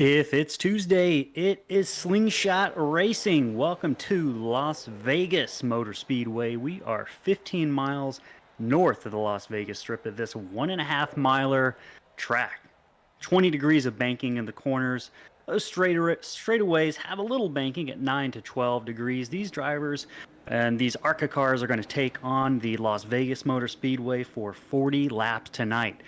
If it's Tuesday, it is Slingshot Racing. Welcome to Las Vegas Motor Speedway. We are 15 miles north of the Las Vegas Strip at this 1.5 miler track. 20 degrees of banking in the corners. Those straightaways have a little banking at 9 to 12 degrees. These drivers and these ARCA cars are going to take on the Las Vegas Motor Speedway for 40 laps tonight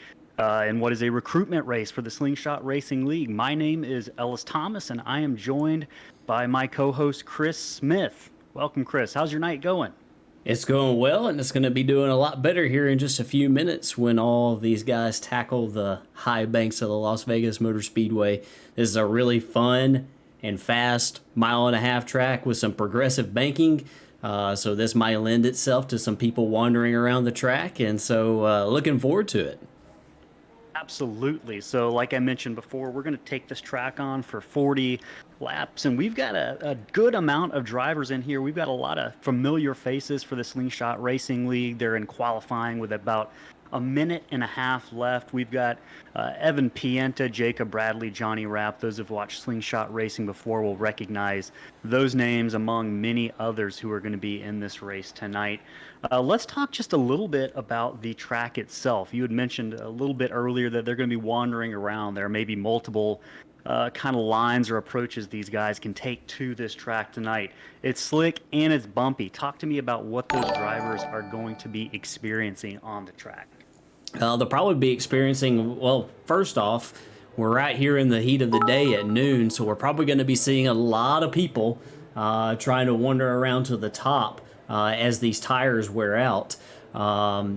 in what is a recruitment race for the Slingshot Racing League. My name is Ellis Thomas, and I am joined by my co-host Chris Smith. Welcome, Chris. How's your night going? It's going well, and it's going to be doing a lot better here in just a few minutes when all of these guys tackle the high banks of the Las Vegas Motor Speedway. This is a really fun and fast mile-and-a-half track with some progressive banking. So this might lend itself to some people wandering around the track, and so looking forward to it. Absolutely. So, like I mentioned before, we're going to take this track on for 40 laps, and we've got a good amount of drivers in here. We've got a lot of familiar faces for the Slingshot Racing League. They're in qualifying with about a minute and a half left. We've got Evan Pienta, Jacob Bradley, Johnny Rapp. Those who've watched Slingshot Racing before will recognize those names among many others who are going to be in this race tonight. Let's talk just a little bit about the track itself. You had mentioned a little bit earlier that they're going to be wandering around. There may be multiple kind of lines or approaches these guys can take to this track tonight. It's slick and it's bumpy. Talk to me about what those drivers are going to be experiencing on the track. They'll probably be experiencing, well, first off, we're right here in the heat of the day at noon, so we're probably going to be seeing a lot of people trying to wander around to the top as these tires wear out.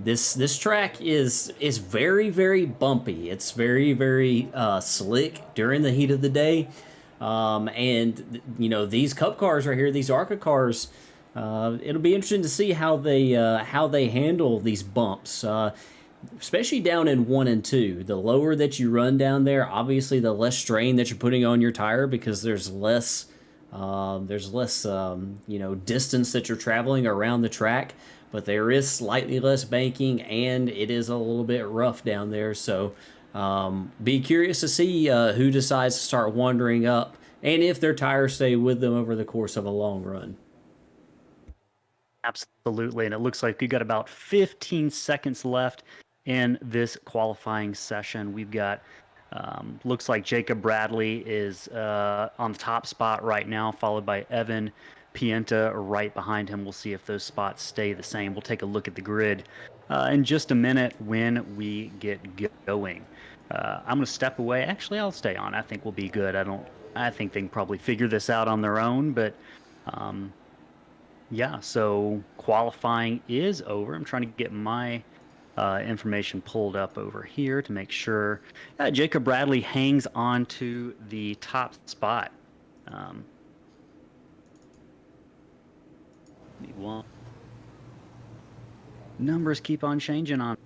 This track is very, very bumpy. It's very, very slick during the heat of the day. And, you know, these Cup cars right here, these ARCA cars, it'll be interesting to see how they handle these bumps. Especially down in 1 and 2. The lower that you run down there, obviously the less strain that you're putting on your tire because there's less distance that you're traveling around the track, but there is slightly less banking and it is a little bit rough down there. So be curious to see who decides to start wandering up and if their tires stay with them over the course of a long run. Absolutely. And it looks like we've got about 15 seconds left in this qualifying session. We've got, looks like Jacob Bradley is on the top spot right now, followed by Evan Pienta right behind him. We'll see if those spots stay the same. We'll take a look at the grid in just a minute when we get going. I'm going to step away. Actually, I'll stay on. I think we'll be good. I think they can probably figure this out on their own, but yeah, so qualifying is over. I'm trying to get my information pulled up over here to make sure. Jacob Bradley hangs on to the top spot. Numbers keep on changing on.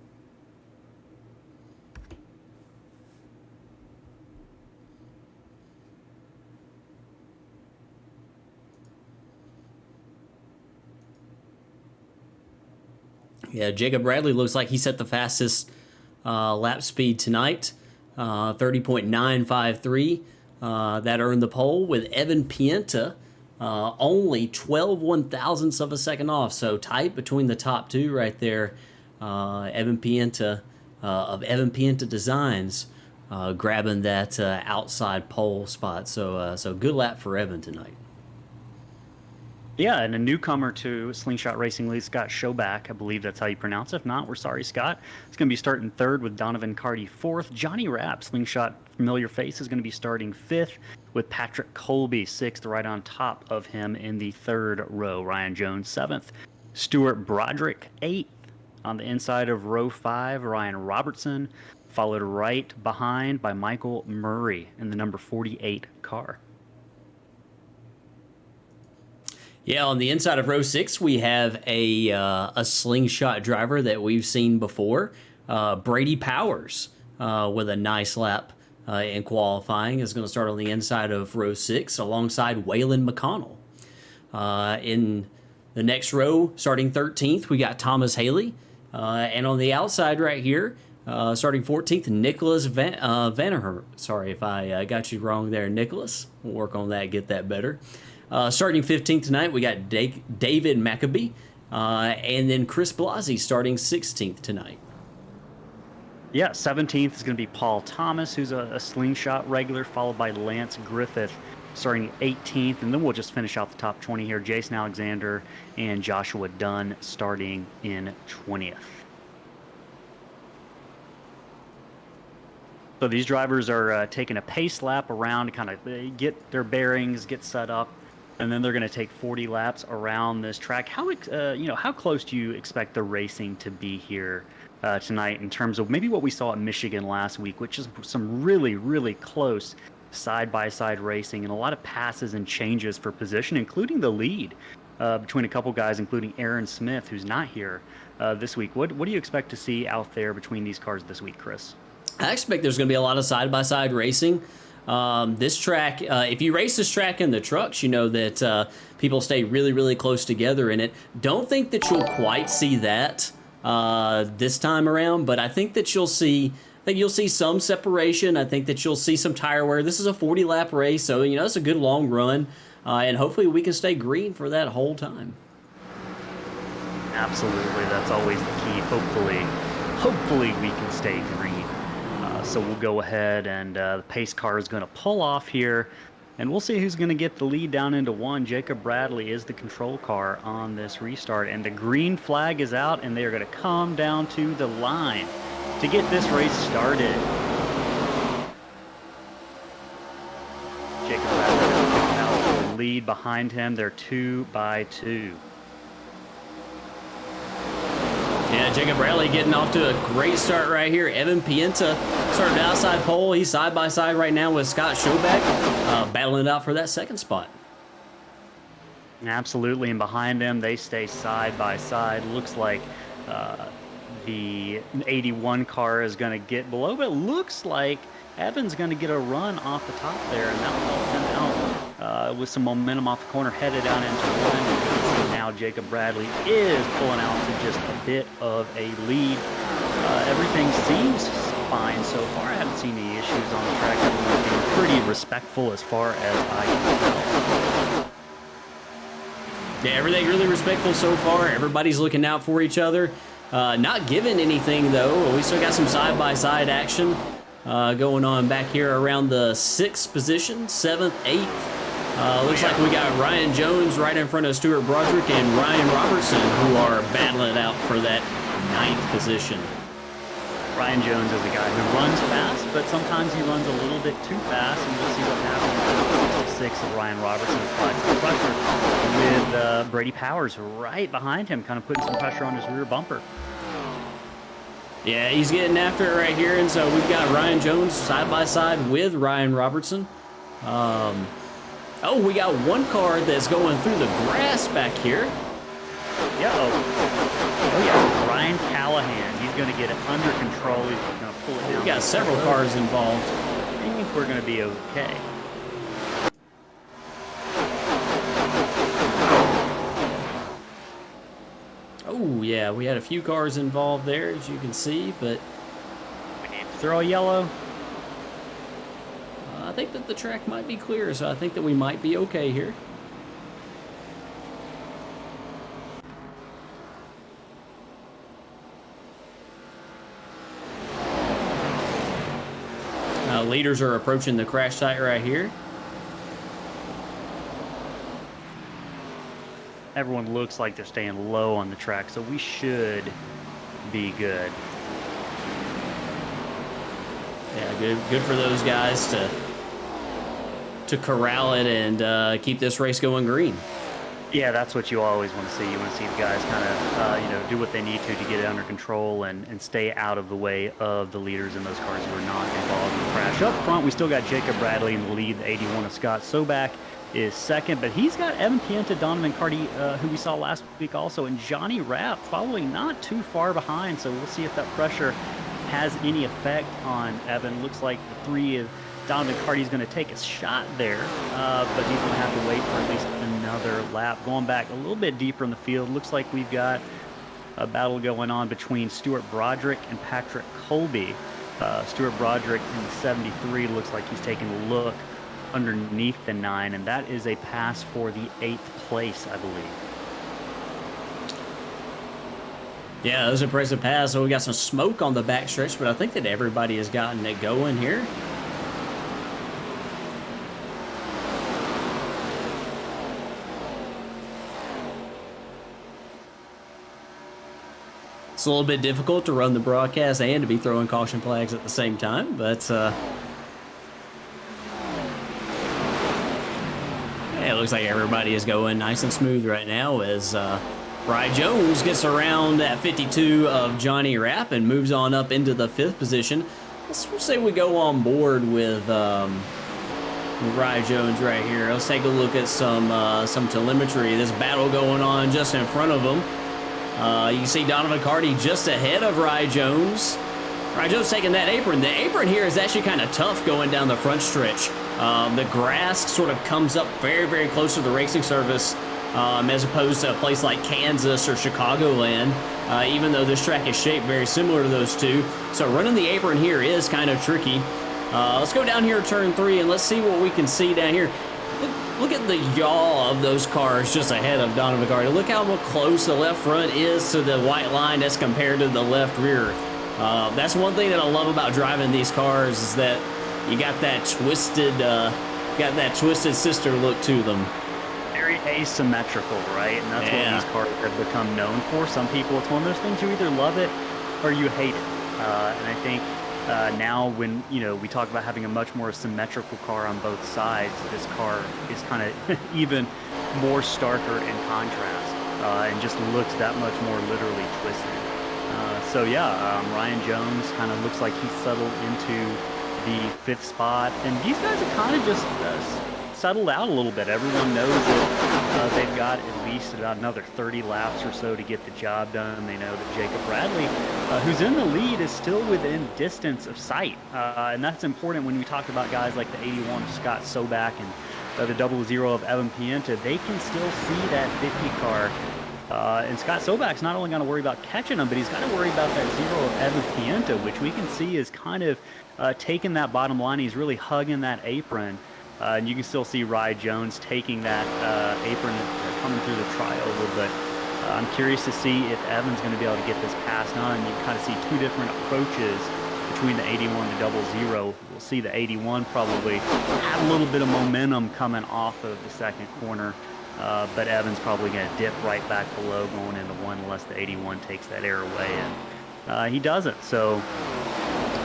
Yeah, Jacob Bradley looks like he set the fastest lap speed tonight, 30.953. That earned the pole with Evan Pienta only 12 one-thousandths of a second off. So tight between the top two right there. Evan Pienta of Evan Pienta Designs grabbing that outside pole spot. So good lap for Evan tonight. Yeah, and a newcomer to Slingshot Racing League, Scott Schoback. I believe that's how you pronounce it. If not, we're sorry, Scott. It's going to be starting third with Donovan Carty fourth. Johnny Rapp, Slingshot familiar face, is going to be starting fifth with Patrick Colby sixth, right on top of him in the third row. Ryan Jones seventh. Stuart Broderick eighth. On the inside of row five, Ryan Robertson, followed right behind by Michael Murray in the number 48 car. Yeah, on the inside of row 6, we have a slingshot driver that we've seen before. Brady Powers with a nice lap in qualifying is going to start on the inside of row 6 alongside Waylon McConnell. In the next row, starting 13th, we got Thomas Haley. And on the outside right here, Starting 14th, Nicholas Vanaher. Sorry if I got you wrong there, Nicholas. We'll work on that, get that better. Starting 15th tonight, we got David Maccabee. And then Chris Blasi starting 16th tonight. Yeah, 17th is going to be Paul Thomas, who's a slingshot regular, followed by Lance Griffith starting 18th. And then we'll just finish out the top 20 here. Jason Alexander and Joshua Dunn starting in 20th. So these drivers are taking a pace lap around to kind of get their bearings, get set up, and then they're going to take 40 laps around this track. How close do you expect the racing to be here tonight in terms of maybe what we saw at Michigan last week, which is some really, really close side-by-side racing and a lot of passes and changes for position, including the lead between a couple guys, including Aaron Smith, who's not here this week. What do you expect to see out there between these cars this week, Chris? I expect there's going to be a lot of side-by-side racing. This track, if you race this track in the trucks, you know that people stay really, really close together in it. Don't think that you'll quite see that this time around, but I think that you'll see some separation. I think that you'll see some tire wear. This is a 40-lap race, so it's a good long run, and hopefully we can stay green for that whole time. Absolutely, that's always the key. Hopefully we can stay green. So we'll go ahead and the pace car is going to pull off here, and we'll see who's going to get the lead down into one. Jacob Bradley is the control car on this restart, and the green flag is out, and they are going to come down to the line to get this race started. Jacob Bradley picking out the lead behind him. They're 2 by 2. Yeah, Jacob Bradley getting off to a great start right here. Evan Pienta started outside pole. He's side by side right now with Scott Schoback, battling it out for that second spot. Absolutely, and behind them, they stay side by side. Looks like the 81 car is going to get below, but it looks like Evan's going to get a run off the top there, and that'll help him out with some momentum off the corner, headed down into one. Now Jacob Bradley is pulling out to just a bit of a lead. Everything seems fine so far. I haven't seen any issues on the track. Everyone's being pretty respectful as far as I can tell. Yeah, everything really respectful so far. Everybody's looking out for each other. Not giving anything, though. We still got some side-by-side action going on back here around the 6th position, 7th, 8th. Looks like we got Ryan Jones right in front of Stuart Broderick and Ryan Robertson, who are battling it out for that 9th position. Ryan Jones is a guy who runs fast, but sometimes he runs a little bit too fast, and we'll see what happens. 66 of Ryan Robertson applies some pressure with Brady Powers right behind him, kind of putting some pressure on his rear bumper. Yeah, he's getting after it right here, and so we've got Ryan Jones side by side with Ryan Robertson. Oh, we got one car that's going through the grass back here. Oh yeah, Ryan Callahan. He's going to get it under control. He's going to pull it down. We got several cars involved. I think we're going to be okay. Oh yeah, we had a few cars involved there, as you can see, but we need to throw a yellow. I think that the track might be clear, so I think that we might be okay here. Leaders are approaching the crash site right here. Everyone looks like they're staying low on the track, so we should be good. Yeah, good for those guys to corral it and keep this race going green. Yeah, that's what you always want to see. You want to see the guys kind of, do what they need to get it under control and stay out of the way of the leaders in those cars who are not involved in the crash. Up front, we still got Jacob Bradley in the lead. The 81 of Scott Soback is second, but he's got Evan Pienta, Donovan Carty, who we saw last week also, and Johnny Rapp following not too far behind. So we'll see if that pressure has any effect on Evan. Looks like the 3 of Donovan Carty's going to take a shot there, but he's going to have to wait for at least another lap. Going back a little bit deeper in the field, looks like we've got a battle going on between Stuart Broderick and Patrick Colby. Stuart Broderick in the 73 looks like he's taking a look underneath the 9, and that is a pass for the 8th place, I believe. Yeah, that was an impressive pass. So we got some smoke on the backstretch, but I think that everybody has gotten it going here. It's a little bit difficult to run the broadcast and to be throwing caution flags at the same time, but yeah, it looks like everybody is going nice and smooth right now as Rye Jones gets around that 52 of Johnny Rapp and moves on up into the 5th position. Let's say we go on board with Rye Jones right here. Let's take a look at some telemetry. This battle going on just in front of him. You can see Donovan Carty just ahead of Rye Jones. Rye Jones taking that apron. The apron here is actually kind of tough going down the front stretch. The grass sort of comes up very, very close to the racing surface as opposed to a place like Kansas or Chicagoland, even though this track is shaped very similar to those two. So running the apron here is kind of tricky. Let's go down here to turn 3 and let's see what we can see down here. Look at the yaw of those cars just ahead of Donovan Carty. Look how close the left front is to the white line as compared to the left rear. That's one thing that I love about driving these cars is that you got that twisted sister look to them. Very asymmetrical, right? And that's what these cars have become known for. Some people, it's one of those things you either love it or you hate it. And I think now when we talk about having a much more symmetrical car on both sides, this car is kind of even more starker in contrast and just looks that much more literally twisted. So yeah, Ryan Jones kind of looks like he's settled into the 5th spot, and these guys have kind of just settled out a little bit. Everyone knows that they've got at least about another 30 laps or so to get the job done. They know that Jacob Bradley, who's in the lead, is still within distance of sight. And that's important when we talk about guys like the 81 of Scott Sobak and the 00 of Evan Pienta. They can still see that 50 car. And Scott Sobak's not only going to worry about catching him, but he's got to worry about that 0 of Evan Pienta, which we can see is kind of taking that bottom line. He's really hugging that apron. And you can still see Rye Jones taking that apron and coming through the trial a little bit. I'm curious to see if Evan's going to be able to get this passed on. You can kind of see two different approaches between the 81 and the 00. We'll see the 81 probably have a little bit of momentum coming off of the second corner. But Evan's probably going to dip right back below going into 1 unless the 81 takes that air away. And he doesn't. So,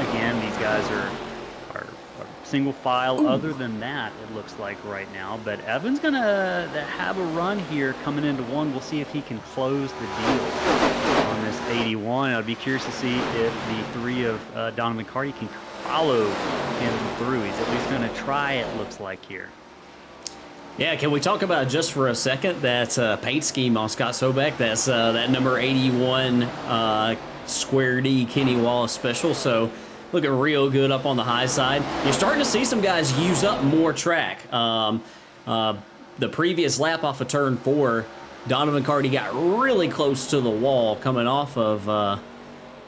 again, these guys are single file. Other than that, it looks like right now. But Evan's going to have a run here coming into 1. We'll see if he can close the deal on this 81. I'd be curious to see if the 3 of Donovan Carty can follow him through. He's at least going to try, it looks like here. Yeah, can we talk about just for a second that paint scheme on Scott Sobak? That's that number 81 Square D Kenny Wallace special. So looking real good up on the high side. You're starting to see some guys use up more track. The previous lap off of turn 4, Donovan Carty got really close to the wall coming off of the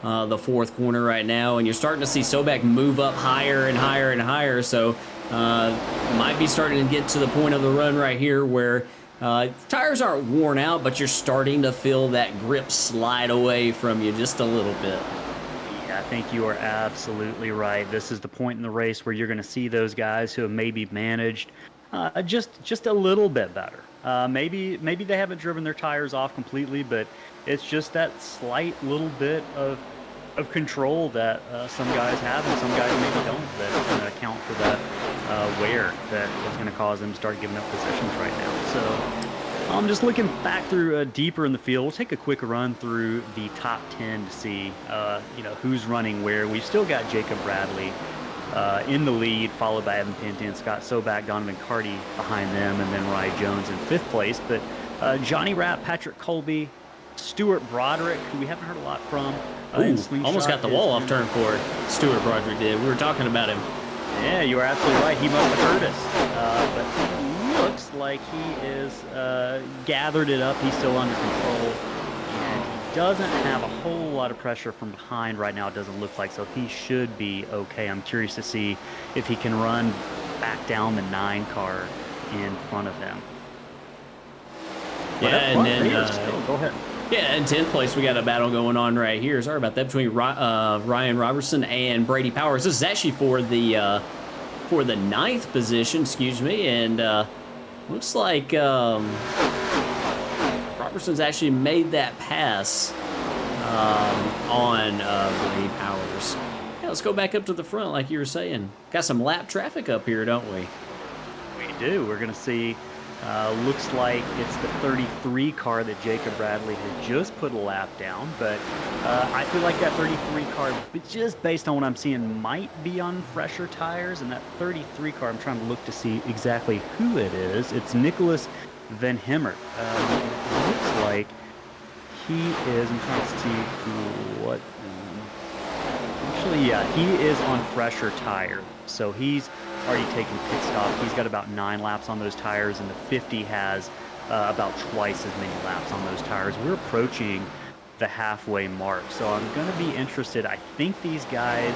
4th corner right now, and you're starting to see Sobak move up higher and higher and higher. So might be starting to get to the point of the run right here where tires aren't worn out, but you're starting to feel that grip slide away from you just a little bit. Yeah, I think you are absolutely right. This is the point in the race where you're going to see those guys who have maybe managed just a little bit better. Maybe they haven't driven their tires off completely, but it's just that slight little bit of control that some guys have and some guys maybe don't, that's going to account for that wear that is going to cause them to start giving up positions right now. So I'm just looking back through deeper in the field. We'll take a quick run through the top 10 to see who's running where. We've still got Jacob Bradley in the lead, followed by Evan Pienta and Scott Sobak, Donovan Carty behind them, and then Rye Jones in 5th place. But Johnny Rapp, Patrick Colby, Stuart Broderick, who we haven't heard a lot from. Almost got the wall off turn 4. Stuart Broderick did. We were talking about him. Yeah, you are absolutely right. He must have heard us. But he looks like he is gathered it up. He's still under control. And he doesn't have a whole lot of pressure from behind right now, it doesn't look like, so he should be okay. I'm curious to see if he can run back down the 9 car in front of him. Yeah, and then still, go ahead. Yeah, in 10th place, we got a battle going on right here. Sorry about that, between Ryan Robertson and Brady Powers. This is actually for the 9th position, excuse me, and looks like Robertson's actually made that pass on Brady Powers. Yeah, let's go back up to the front, like you were saying. Got some lap traffic up here, don't we? We do. We're going to see. Looks like it's the 33 car that Jacob Bradley had just put a lap down, but I feel like that 33 car, just based on what I'm seeing, might be on fresher tires, and that 33 car, I'm trying to look to see exactly who it is. It's Nicholas Van Hemert. It looks like he is, I'm trying to see what, actually, yeah, he is on fresher tire, so he's already taken pit stop. He's got about 9 laps on those tires, and the 50 has about twice as many laps on those tires. We're approaching the halfway mark, so I'm going to be interested. I think these guys,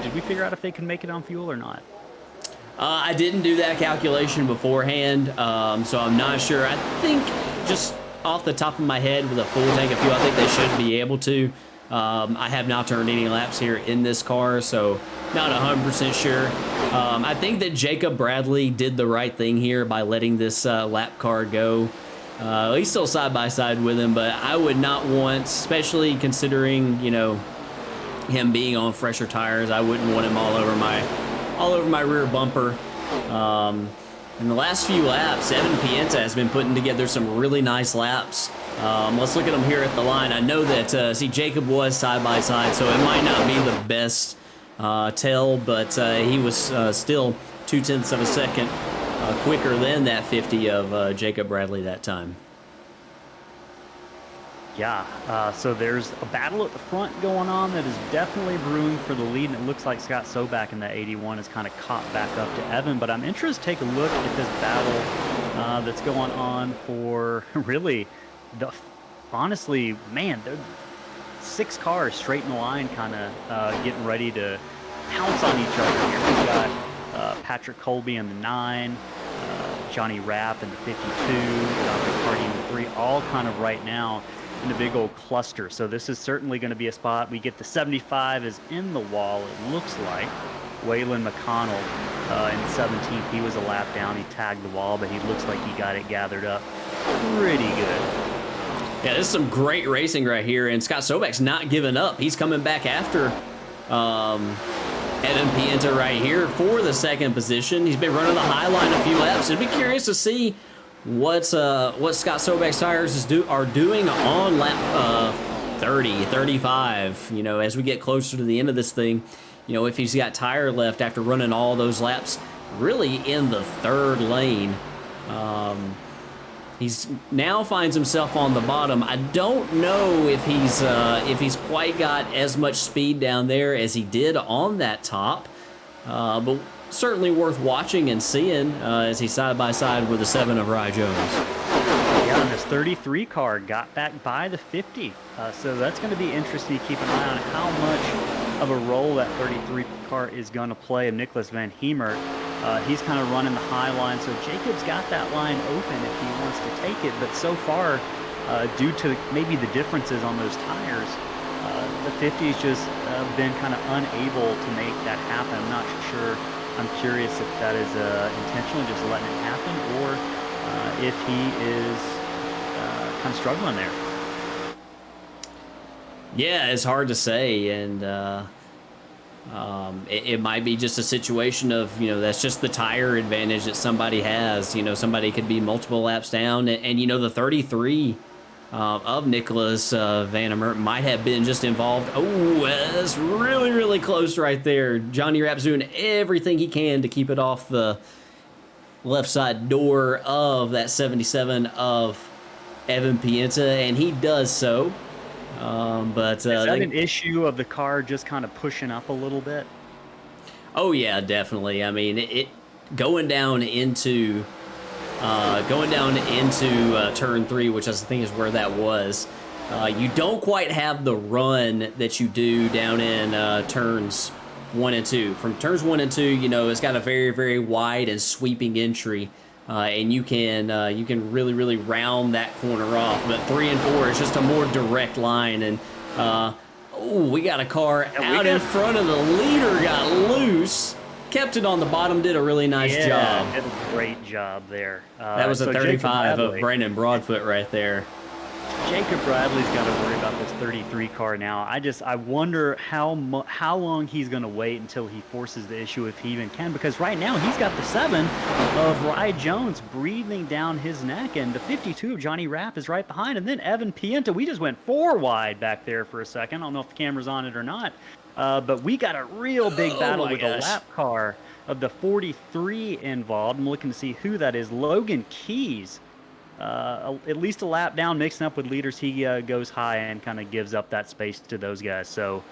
did we figure out if they can make it on fuel or not? I didn't do that calculation beforehand, so I'm not sure. I think just off the top of my head, with a full tank of fuel, I think they should be able to. I have not turned any laps here in this car, so not 100% sure. I think that Jacob Bradley did the right thing here by letting this lap car go. He's still side by side with him, but I would not want, especially considering, you know, him being on fresher tires, I wouldn't want him all over my rear bumper. In the last few laps, Evan Pienta has been putting together some really nice laps. Let's look at him here at the line. I know that, see, Jacob was side by side, so it might not be the best tell, but he was still 0.2 of a second quicker than that 50 of Jacob Bradley that time. Yeah, so there's a battle at the front going on that is definitely brewing for the lead, and it looks like Scott Soback in that 81 has kind of caught back up to Evan, but I'm interested to take a look at this battle that's going on for really honestly, man, there 6 cars straight in the line kind of getting ready to pounce on each other here. We've got Patrick Colby in the 9, Johnny Rapp in the 52, Cardi in the 3, all kind of right now in a big old cluster. So this is certainly going to be a spot. We get the 75 is in the wall, it looks like. Waylon McConnell in 17th, he was a lap down. He tagged the wall, but he looks like he got it gathered up pretty good. Yeah, this is some great racing right here, and Scott Soback's not giving up. He's coming back after Evan Pienta right here for the 2nd position. He's been running the high line a few laps. I'd be curious to see what Scott Soback's tires are doing on lap 30, 35. You know, as we get closer to the end of this thing, you know, if he's got tire left after running all those laps, really in the 3rd lane. He's now finds himself on the bottom. I don't know if he's quite got as much speed down there as he did on that top, but certainly worth watching and seeing as he's side by side with the 7 of Rye Jones. Yeah, and this 33 car got back by the 50, so that's going to be interesting to keep an eye on how much of a role that 33 car is going to play. Of Nicholas Van Hemert, he's kind of running the high line, so Jacob's got that line open if he wants to take it, but so far, due to maybe the differences on those tires, the 50's just been kind of unable to make that happen. I'm not sure. I'm curious if that is intentionally just letting it happen, or if he is kind of struggling there. Yeah, it's hard to say, and it might be just a situation of, you know, that's just the tire advantage that somebody has. You know, somebody could be multiple laps down, and you know, the 33 of Nicholas Van Hemert might have been just involved. Oh, that's really, really close right there. Johnny Rapp's doing everything he can to keep it off the left side door of that 77 of Evan Pienta, and he does so. But is that an issue of the car just kind of pushing up a little bit? Oh yeah, definitely. I mean, it going down into turn 3, which I think is where that was. You don't quite have the run that you do down in turns 1 and 2. From turns 1 and 2, you know, it's got a very, very wide and sweeping entry, and you can really, really round that corner off. But 3 and 4 is just a more direct line, and oh, we got a car out in front of the leader, got loose. Kept it on the bottom, did a really nice job. Did a great job there. That was a 35 of Brandon Broadfoot right there. Jacob Bradley's got to worry about this 33 car now. I wonder how long he's going to wait until he forces the issue, if he even can, because right now he's got the 7 of Rye Jones breathing down his neck, and the 52 of Johnny Rapp is right behind, and then Evan Pienta. We just went 4 wide back there for a second. I don't know if the camera's on it or not, but we got a real big battle with the lap car of the 43 involved. I'm looking to see who that is. Logan Keys. At least a lap down, mixing up with leaders. He goes high and kind of gives up that space to those guys. So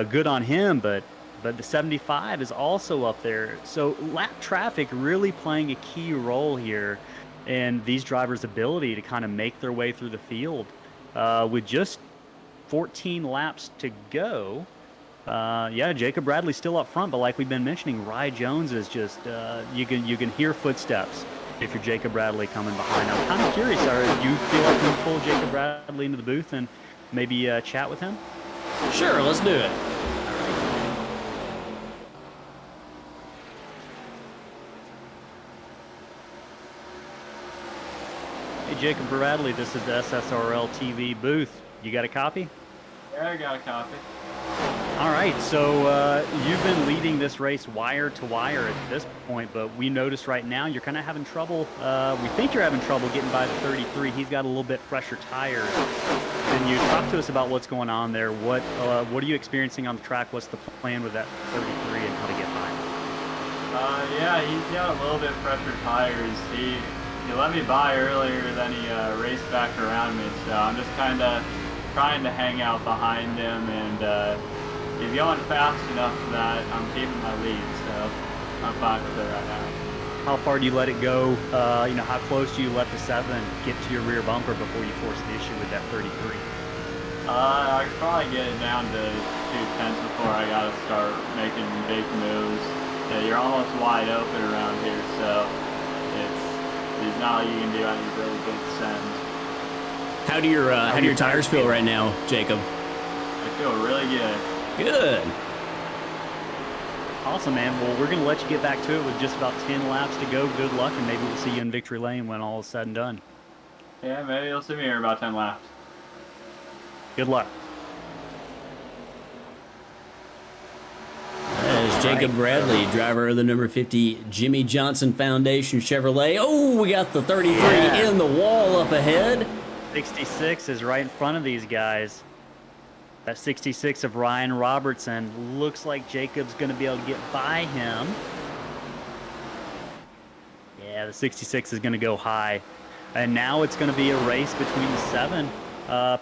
good on him, but the 75 is also up there. So lap traffic really playing a key role here in these drivers' ability to kind of make their way through the field. With just 14 laps to go, yeah, Jacob Bradley's still up front, but like we've been mentioning, Rye Jones is just, you can hear footsteps if you're Jacob Bradley coming behind. I'm kind of curious, do you feel like we can pull Jacob Bradley into the booth and maybe chat with him? Sure, let's do it. Hey, Jacob Bradley, this is the SSRL TV booth. You got a copy? Yeah, I got a copy. All right, so you've been leading this race wire to wire at this point, but we noticed right now you're kind of having trouble. We think you're having trouble getting by the 33. He's got a little bit fresher tires. Can you talk to us about what's going on there? What are you experiencing on the track? What's the plan with that 33 and how to get by? Yeah, he's got a little bit fresher tires. He let me by earlier, then he raced back around me, so I'm just kind of trying to hang out behind him, and he's going fast enough that I'm keeping my lead, so I'm fine with it right now. How far do you let it go? You know, how close do you let the 7 get to your rear bumper before you force the issue with that 33? I could probably get it down to 2/10 before I gotta start making big moves. Yeah, you're almost wide open around here, so there's not like you can do any really big sends. How do your tires feel right now, Jacob? I feel really good. Good. Awesome, man. Well, we're going to let you get back to it with just about 10 laps to go. Good luck, and maybe we'll see you in victory lane when all is said and done. Yeah, maybe you'll see me here in about 10 laps. Good luck. That is Jacob Bradley, driver of the number 50 Jimmy Johnson Foundation Chevrolet. Oh, we got the 33 in the wall up ahead. 66 is right in front of these guys. That 66 of Ryan Robertson. Looks like Jacob's going to be able to get by him. Yeah, the 66 is going to go high. And now it's going to be a race between the 7,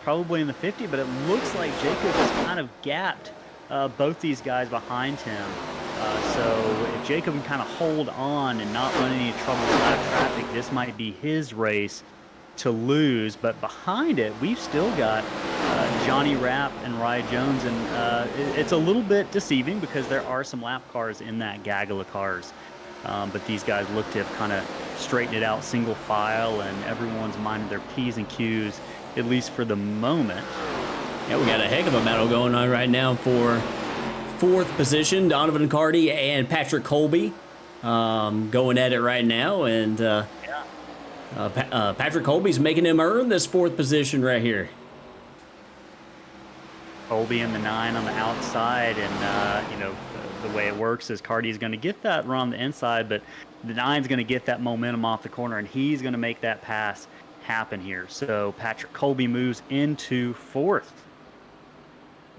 probably in the 50, but it looks like Jacob has kind of gapped both these guys behind him. So if Jacob can kind of hold on and not run any trouble with lap traffic, this might be his race to lose. But behind it, we've still got Johnny Rapp and Rye Jones, and it's a little bit deceiving because there are some lap cars in that gaggle of cars. But these guys look to have kind of straightened it out single file, and everyone's minded their P's and Q's, at least for the moment. Yeah, we got a heck of a battle going on right now for 4th position. Donovan Carty and Patrick Colby going at it right now, and Patrick Colby's making him earn this 4th position right here. Colby in the 9 on the outside, and you know, the way it works is Carty's going to get that run on the inside, but the 9's going to get that momentum off the corner, and he's going to make that pass happen here. So Patrick Colby moves into 4th.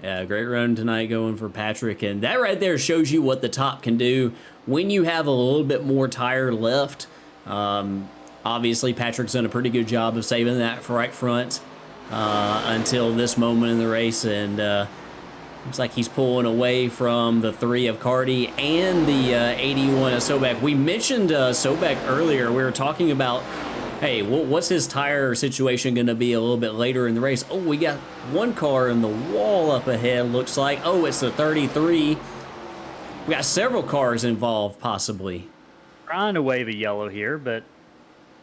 Yeah, great run tonight going for Patrick, and that right there shows you what the top can do when you have a little bit more tire left. Obviously, Patrick's done a pretty good job of saving that right front until this moment in the race, and looks like he's pulling away from the 3 of Carty and the 81 of Sobek. We mentioned Sobek earlier. We were talking about Hey, what's his tire situation going to be a little bit later in the race? Oh, we got one car in the wall up ahead, looks like. Oh, it's the 33. We got several cars involved, possibly. Trying to wave a yellow here, but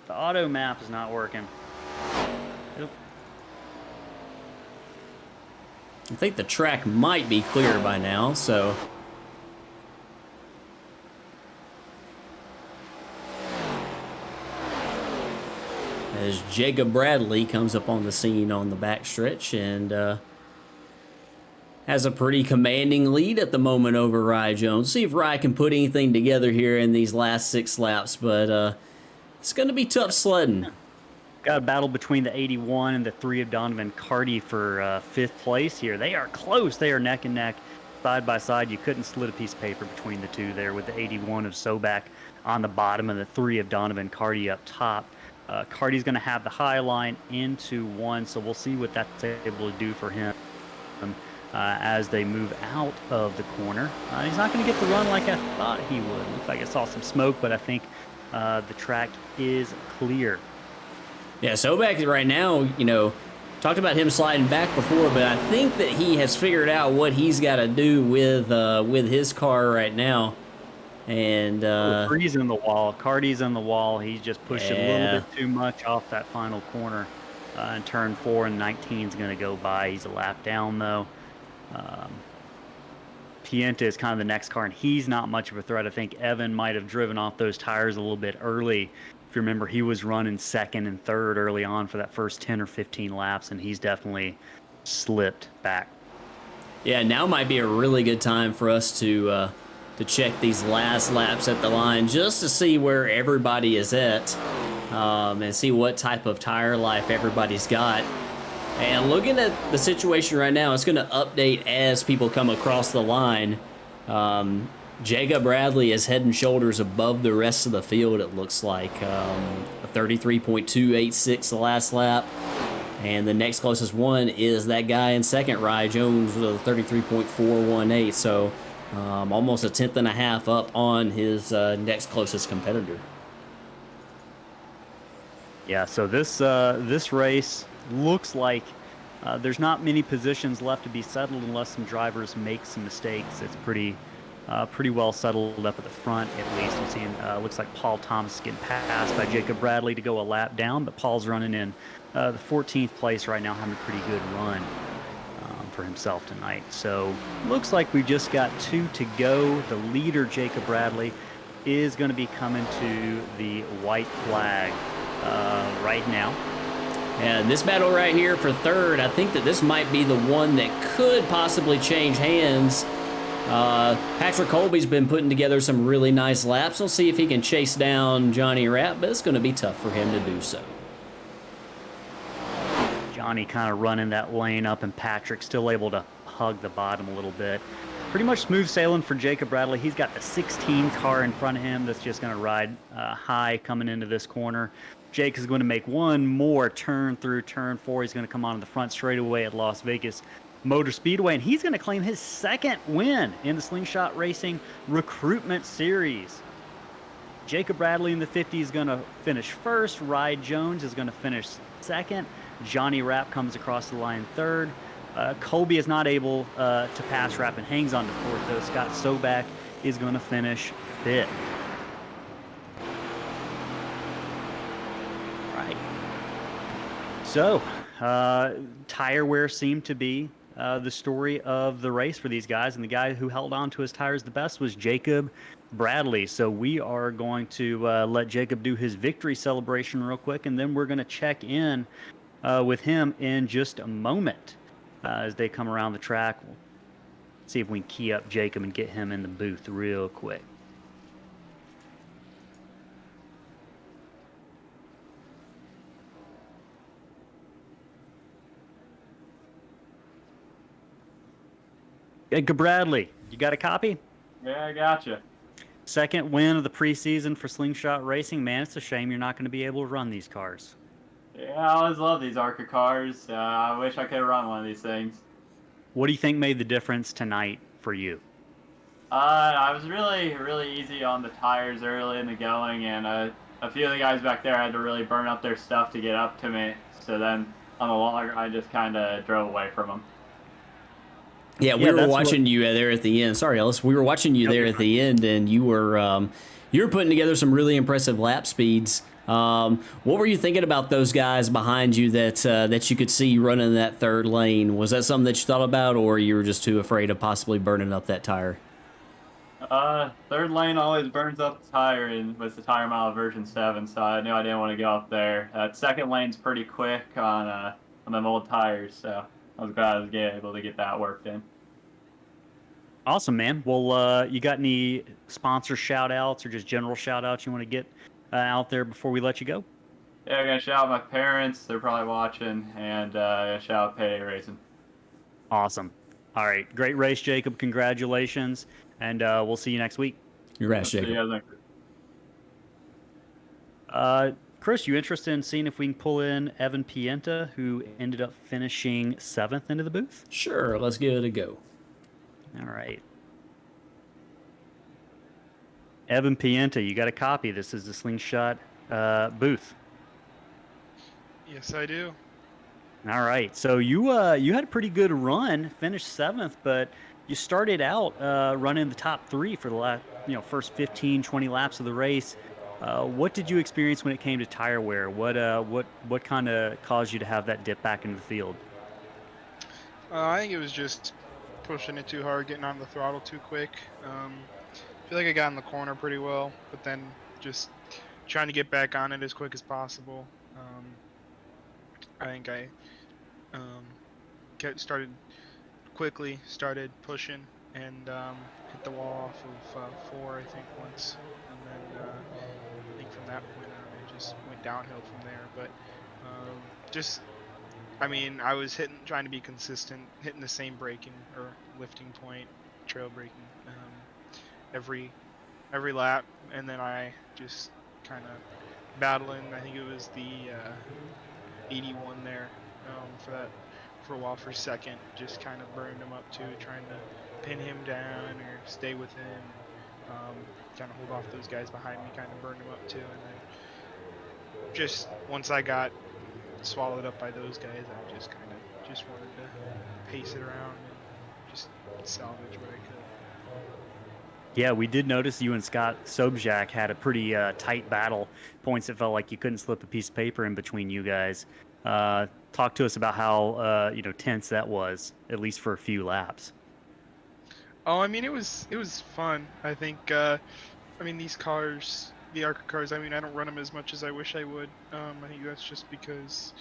the auto map is not working. Nope. I think the track might be clear by now, so... As Jacob Bradley comes up on the scene on the backstretch and has a pretty commanding lead at the moment over Rye Jones. See if Rye can put anything together here in these last 6 laps, but it's going to be tough sledding. Got a battle between the 81 and the 3 of Donovan Carty for 5th place here. They are close. They are neck and neck, side by side. You couldn't slit a piece of paper between the two there, with the 81 of Sobak on the bottom and the 3 of Donovan Carty up top. Carty's going to have the high line into 1, so we'll see what that's able to do for him as they move out of the corner. He's not going to get the run like I thought he would. Looks like I saw some smoke, but I think the track is clear. Yeah, Sobek right now, you know, talked about him sliding back before, but I think that he has figured out what he's got to do with his car right now. And Free's in the wall. Carty's in the wall. He's just pushed a little bit too much off that final corner. In turn 4, and 19 is going to go by. He's a lap down though. Pienta is kind of the next car, and he's not much of a threat. I think Evan might have driven off those tires a little bit early. If you remember, he was running 2nd and 3rd early on for that first 10 or 15 laps, and he's definitely slipped back. Yeah, now might be a really good time for us to check these last laps at the line just to see where everybody is at and see what type of tire life everybody's got. And looking at the situation right now, it's going to update as people come across the line. Jacob Bradley is head and shoulders above the rest of the field, it looks like. A 33.286 the last lap. And the next closest one is that guy in second, Rye Jones, with a 33.418. So almost a 10th and a half up on his next closest competitor. Yeah, so this race looks like there's not many positions left to be settled unless some drivers make some mistakes. It's pretty well settled up at the front, at least. I'm seeing looks like Paul Thomas is getting passed by Jacob Bradley to go a lap down, but Paul's running in the 14th place right now, having a pretty good run for himself tonight. So looks like we've just got 2 to go. The leader, Jacob Bradley, is going to be coming to the white flag right now. And this battle right here for third, I think that this might be the one that could possibly change hands. Patrick Colby's been putting together some really nice laps. We'll see if he can chase down Johnny Rapp, but it's going to be tough for him to do so. Johnny kind of running that lane up, and Patrick still able to hug the bottom a little bit. Pretty much smooth sailing for Jacob Bradley. He's got the 16 car in front of him that's just going to ride high coming into this corner. Jake is going to make one more turn through turn 4. He's going to come onto the front straightaway at Las Vegas Motor Speedway, and he's going to claim his 2nd win in the Slingshot Racing Recruitment Series. Jacob Bradley in the 50 is going to finish first. Rye Jones is going to finish 2nd. Johnny Rapp comes across the line 3rd. Colby is not able to pass Rapp and hangs on to 4th, though. Scott Sobak is going to finish 5th. Right. So, tire wear seemed to be the story of the race for these guys, and the guy who held on to his tires the best was Jacob Bradley. So we are going to let Jacob do his victory celebration real quick, and then we're going to check in with him in just a moment as they come around the track. We'll see if we can key up Jacob and get him in the booth real quick. Jacob Bradley, you got a copy? Yeah, I gotcha. 2nd win of the preseason for Slingshot Racing. Man, it's a shame you're not going to be able to run these cars. Yeah, I always love these ARCA cars. I wish I could have run one of these things. What do you think made the difference tonight for you? I was really easy on the tires early in the going, and a few of the guys back there had to really burn up their stuff to get up to me. So then on the logger, I just kind of drove away from them. Yeah, we Yeah, were that's what. watching you there at the end. Sorry, Ellis. We were watching you No, there you're at fine. the end, and you were putting together some really impressive lap speeds. What were you thinking about those guys behind you that you could see running that third lane? Was that something that you thought about, or you were just too afraid of possibly burning up that tire? Third lane always burns up the tire and with the tire mile version 7, so I knew I didn't want to go up there. Second lane's pretty quick on them old tires, so I was glad I was able to get that worked in. Awesome, man. Well, you got any sponsor shout outs or just general shout outs you want to get out there before we let you go? Yeah, I'm gonna shout out my parents. They're probably watching, and shout out Payday Racing. Awesome. All right. Great race, Jacob. Congratulations. And we'll see you next week. You're right, See you Jacob. guys next week. Chris, you interested in seeing if we can pull in Evan Pienta, who ended up finishing 7th into the booth? Sure, let's give it a go. All right. Evan Pienta, you got a copy. This is the Slingshot booth. Yes, I do. All right. So you had a pretty good run, finished 7th, but you started out running the top 3 for the last, first 15, 20 laps of the race. What did you experience when it came to tire wear? What kind of caused you to have that dip back into the field? I think it was just pushing it too hard, getting on the throttle too quick. I feel like I got in the corner pretty well, but then just trying to get back on it as quick as possible. I think I started quickly, started pushing, and hit the wall off of 4, I think, once. And then I think from that point on, it just went downhill from there. But just I mean, I was trying to be consistent, hitting the same braking or lifting point, trail braking every lap, and then I just kind of battling. I think it was the 81 there for a while for second. Just kind of burned him up too, trying to pin him down or stay with him. Kind of hold off those guys behind me, kind of burned him up too, and then just once I got swallowed up by those guys, I just kind of just wanted to pace it around and just salvage what I could. Yeah, we did notice you and Scott Sobjak had a pretty tight battle. Points it felt like you couldn't slip a piece of paper in between you guys. Talk to us about how tense that was, at least for a few laps. Oh, I mean, it was fun. I think these cars, the ARCA cars, I mean, I don't run them as much as I wish I would. I think that's just because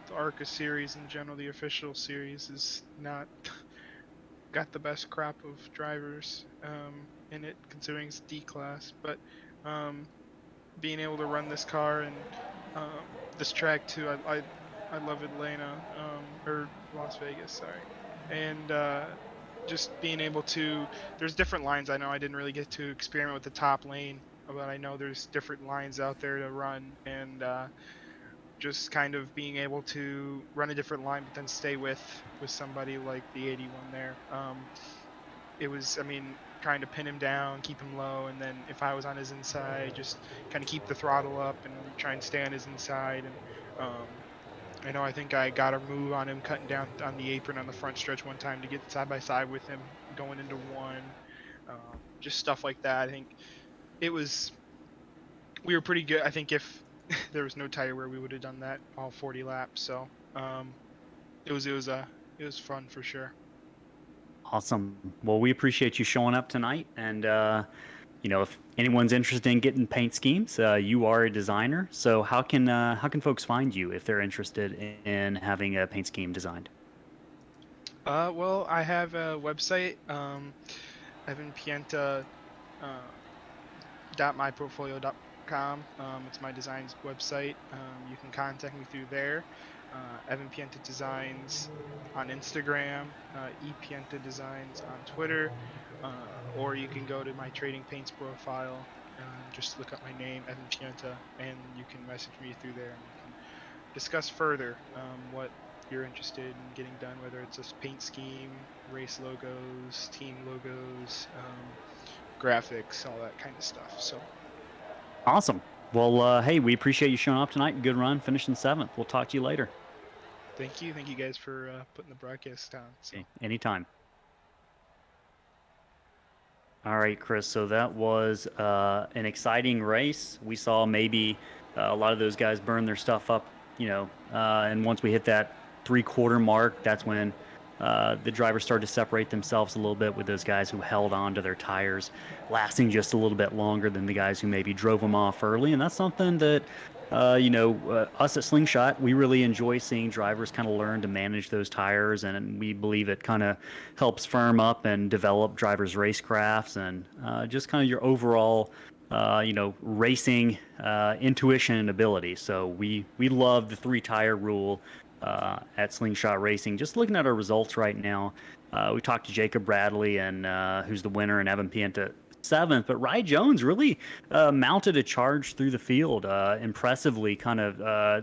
the ARCA series in general, the official series, is not got the best crop of drivers in it, considering it's D class. But being able to run this car and this track too, I love Atlanta or Las Vegas, sorry, and just being able to, there's different lines. I know I didn't really get to experiment with the top lane, but I know there's different lines out there to run, and just kind of being able to run a different line but then stay with somebody like the 81 there. It was, I mean, trying to pin him down, keep him low, and then if I was on his inside, just kind of keep the throttle up and try and stay on his inside. And I think I got a move on him cutting down on the apron on the front stretch one time to get side by side with him going into one. Just stuff like that. I think we were pretty good. I think if there was no tire wear, we would have done that all 40 laps. So it was fun for sure. Awesome. Well, we appreciate you showing up tonight. And, if anyone's interested in getting paint schemes, you are a designer. So how can folks find you if they're interested in having a paint scheme designed? Well, I have a website, evanpienta .myportfolio.com. It's my designs website. You can contact me through there. Evan Pienta Designs on Instagram, ePienta Designs on Twitter, or you can go to my Trading Paints profile, just look up my name, Evan Pienta, and you can message me through there, and we can discuss further what you're interested in getting done, whether it's a paint scheme, race logos, team logos, graphics, all that kind of stuff. So Awesome. Well, hey, we appreciate you showing up tonight. Good run, finishing 7th. We'll talk to you later. Thank you guys for putting the broadcast on. So Okay, anytime. All right, Chris. So that was an exciting race. We saw maybe a lot of those guys burn their stuff up, and once we hit that 3/4 mark, that's when the drivers started to separate themselves a little bit with those guys who held on to their tires, lasting just a little bit longer than the guys who maybe drove them off early. And that's something that, us at Slingshot, we really enjoy seeing drivers kind of learn to manage those tires. And we believe it kind of helps firm up and develop drivers' racecrafts and just kind of your overall racing intuition and ability. So we love the 3 tire rule at Slingshot Racing. Just looking at our results right now, we talked to Jacob Bradley and who's the winner, and Evan Pienta 7th. But Rye Jones really mounted a charge through the field impressively. Kind of,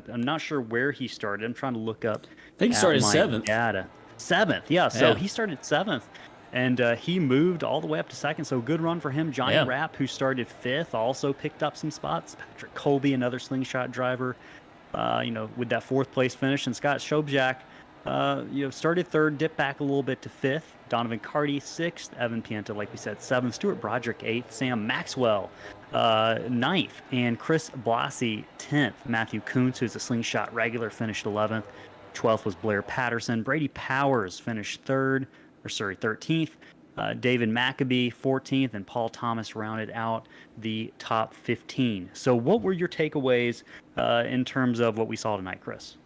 I'm not sure where he started. I'm trying to look up I think he at started my 7th. data. 7th, yeah. So he started 7th. And he moved all the way up to 2nd, so good run for him. Johnny Rapp, who started 5th, also picked up some spots. Patrick Colby, another Slingshot driver, with that 4th place finish. And Scott Shobjak, started 3rd, dipped back a little bit to 5th. Donovan Carty, 6th. Evan Pienta, like we said, 7th. Stuart Broderick, 8th. Sam Maxwell, 9th. And Chris Blassie, 10th. Matthew Kuntz, who's a Slingshot regular, finished 11th. 12th was Blair Patterson. Brady Powers finished 13th. David Maccabee, 14th, and Paul Thomas rounded out the top 15. So, what were your takeaways in terms of what we saw tonight, Chris?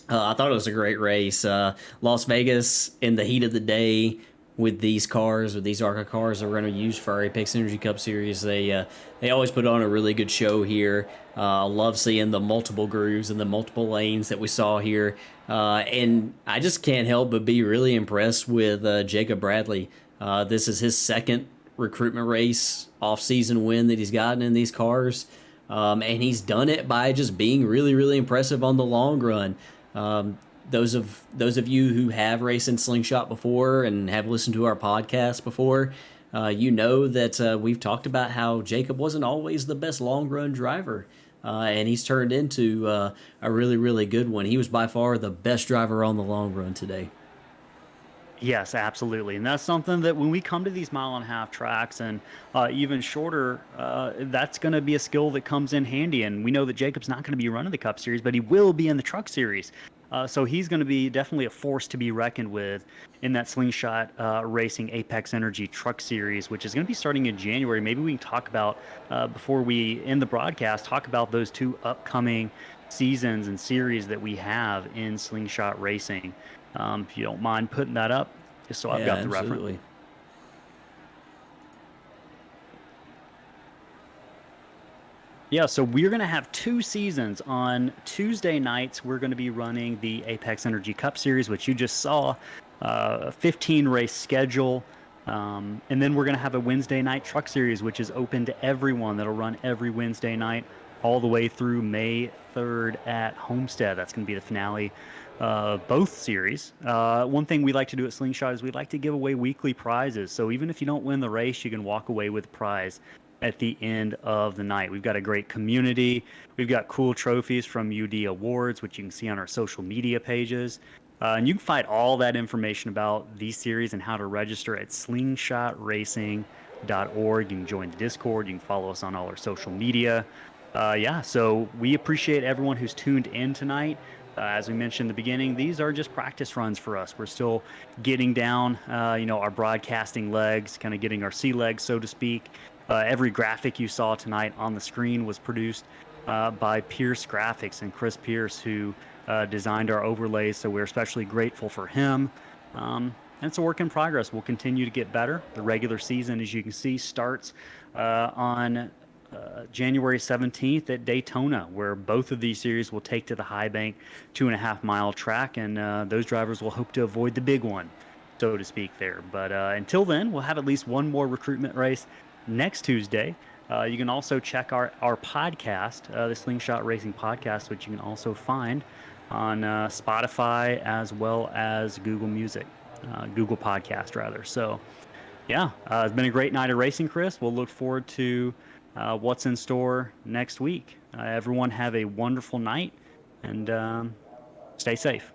I thought it was a great race. Las Vegas in the heat of the day with these cars, with these ARCA cars that we're going to use for our Apex Energy Cup Series. They always put on a really good show here. I love seeing the multiple grooves and the multiple lanes that we saw here. And I just can't help but be really impressed with Jacob Bradley. This is his 2nd recruitment race off-season win that he's gotten in these cars. And he's done it by just being really, really impressive on the long run. Those of you who have raced in Slingshot before and have listened to our podcast before, you know that we've talked about how Jacob wasn't always the best long run driver, and he's turned into a really, really good one. He was by far the best driver on the long run today. Yes, absolutely. And that's something that when we come to these 1.5 mile tracks and even shorter, that's going to be a skill that comes in handy. And we know that Jacob's not going to be running the Cup Series, but he will be in the Truck Series. So he's going to be definitely a force to be reckoned with in that Slingshot Racing Apex Energy Truck Series, which is going to be starting in January. Maybe we can talk about, before we end the broadcast, talk about those 2 upcoming seasons and series that we have in Slingshot Racing. If you don't mind putting that up, just so I've got the reference. Yeah, so we're going to have 2 seasons. On Tuesday nights, we're going to be running the Apex Energy Cup Series, which you just saw, a 15-race schedule. And then we're going to have a Wednesday night Truck Series, which is open to everyone. That'll run every Wednesday night all the way through May 3rd at Homestead. That's going to be the finale both series. One thing we like to do at Slingshot is we like to give away weekly prizes. So even if you don't win the race, you can walk away with a prize at the end of the night. We've got a great community. We've got cool trophies from UD Awards, which you can see on our social media pages. And you can find all that information about these series and how to register at slingshotracing.org. You can join the Discord. You can follow us on all our social media. So we appreciate everyone who's tuned in tonight. As we mentioned in the beginning, these are just practice runs for us. We're still getting down, our broadcasting legs, kind of getting our sea legs, so to speak. Every graphic you saw tonight on the screen was produced by Pierce Graphics and Chris Pierce, who designed our overlays. So we're especially grateful for him. And it's a work in progress. We'll continue to get better. The regular season, as you can see, starts on January 17th at Daytona, where both of these series will take to the High Bank 2.5 mile track, and those drivers will hope to avoid the big one, so to speak, there. But until then, we'll have at least one more recruitment race next Tuesday. You can also check our podcast, the Slingshot Racing podcast, which you can also find on Spotify as well as Google Podcast rather. So yeah, it's been a great night of racing, Chris. We'll look forward to what's in store next week. Everyone have a wonderful night, and stay safe.